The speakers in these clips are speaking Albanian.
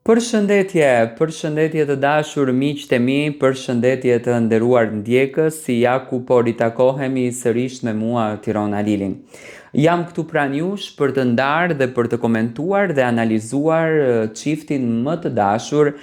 Përshëndetje të dashur miqtë e mi, përshëndetje të nderuar ndjekës, si ja ku po ritakohemi sërish me mua Tirona Lili. Jam këtu pranë jush për të ndarë dhe për të komentuar dhe analizuar çiftin më të dashur,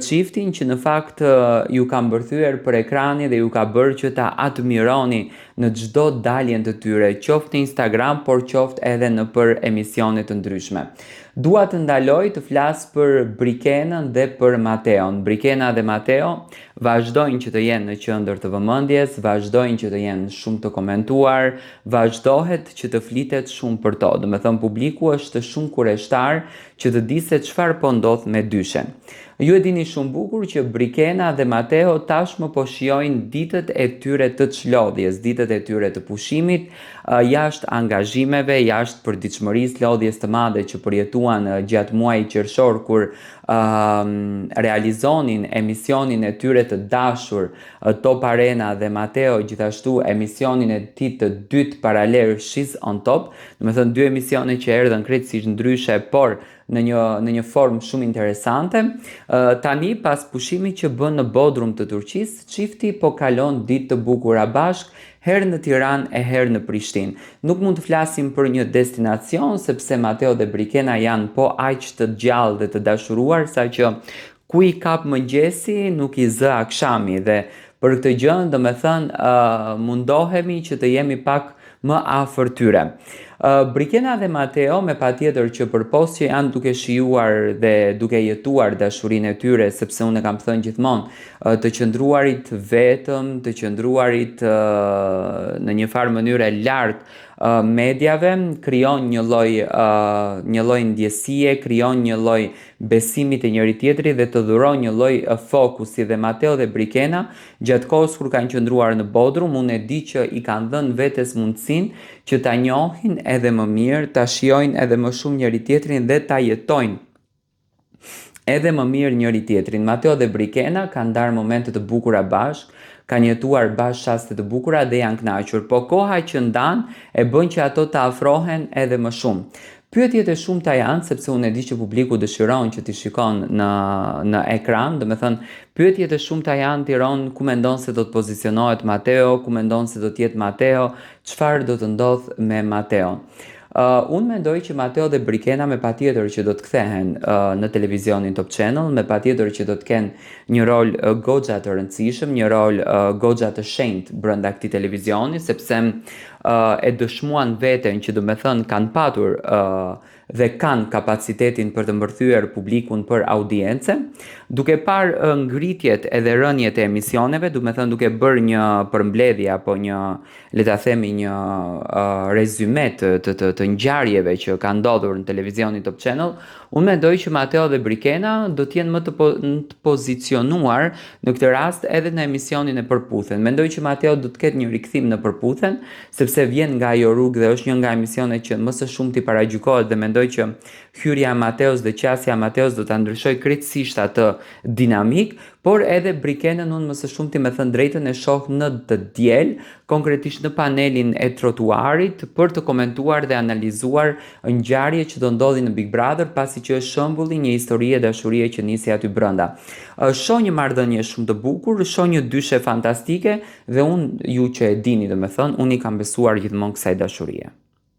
çiftin që në fakt ju ka mbërthyer për ekrani dhe ju ka bërë që ta admironi në çdo daljen të tyre, qoftë në Instagram, por qoftë edhe në për emisione të ndryshme. Dua të ndaloj të flas për Brikenën dhe për Mateon. Brikena dhe Mateo vazhdojnë që të jenë në qendër të vëmendjes, vazhdojnë që të jenë shumë të komentuar, vazhdohet që të flitet shumë për to. Do të thënë publiku është shumë kureshtar që të di se çfarë po ndodh me dyshen. Ju e dini shumë bukur që Brikena dhe Mateo tashmë po shijojnë ditët e tyre të çlodhjes, ditët e tyre të pushimit, jashtë angazhimeve, jashtë përditshmërisë, lodhjes të madhe që përjetuan gjatë muajit qershor kur realizonin emisionin e tyre të dashur Top Arena dhe Mateo gjithashtu emisionin e tij të dytë paralel She's on Top, do të thënë dy emisione që erdhën krejtësisht ndryshe, por në një formë shumë interesante. Tani pas pushimit që bën në Bodrum të Turqisë, çifti po kalon ditë të bukura bashk, herë në Tiranë e herë në Prishtinë. Nuk mund të flasim për një destinacion sepse Mateo dhe Brikena janë po aq të gjallë dhe të dashuruar sa që ku i kap mëngjesi nuk i zë akshami, dhe për këtë gjë, do me thënë, mundohemi që të jemi pak më afër tyre. Brikena dhe Mateo me patjetër që përpos që janë duke shijuar dhe duke jetuar dashurinë e tyre, sepse unë e kam thënë gjithmonë, të qëndruarit vetëm, të qëndruarit në një farë mënyre lartë mediave, krijon një lloj ndjesie, krijon një lloj besimi te njëri tjetri dhe të dhuron një lloj fokusi. Dhe Mateo dhe Brikena gjatë kohës kur kanë qëndruar në Bodrum, unë e di që i kanë dhënë vetes mundësinë që ta njohin edhe më mirë, ta shijojnë edhe më shumë njëri tjetrin dhe ta jetojnë edhe më mirë njëri tjetrin. Mateo dhe Brikena kanë ndarë momente të bukura bashk, kanë jetuar bashkë çaste të bukura dhe janë kënaqur, po koha që ndan e bën që ato të afrohen edhe më shumë. Pyetjet e shumta janë, sepse unë e di që publiku dëshiron që t'i shikon në ekran, do me thënë, pyetjet e shumta janë Tiron, ku mendon se do të pozicionohet Mateo, ku mendon se do të jetë Mateo, çfarë do të ndodh me Mateo. Unë mendoj që Mateo dhe Brikena me patjetër që do të kthehen në televizionin Top Channel, me patjetër që do të kenë një rol goxha të rëndësishëm, një rol goxha të shenjtë brenda këtij televizioni, sepse e dëshmuan veten që do me thënë kanë patur dhe kanë kapacitetin për të mbërthyer publikun për audiencë, duke parë ngritjet edhe rënjet e emisioneve, do me thënë duke bërë një përmbledhje apo një, le ta themi, një rezume të ngjarjeve që kanë ndodhur në televizionin Top Channel, unë mendoj që Mateo dhe Brikena do të jenë më të pozicionuar në këtë rast edhe në emisionin e Përputhen. Mendoj që Mateo do të ketë një rikthim në Përputhen, sepse vjen nga ajo rrugë dhe është një nga emisionet që më së shumti paragjykohet, dhe mendoj që hyrja e Mateos dhe qasja e Mateos do ta ndryshojë krejtësisht atë dinamik, por edhe Brikenën unë më së shumti, me thënë drejtën, e shoh në të diel, konkretisht në panelin e trotuarit, për të komentuar dhe analizuar ngjarje që do ndodhin në Big Brother, pasi që është shembulli një historie dashurie që nisi aty brenda. Shoh një marrëdhënie shumë të bukur, shoh një dyshe fantastike dhe unë, ju që e dini, do me thënë, unë i kam besuar gjithmonë kësaj dashurie.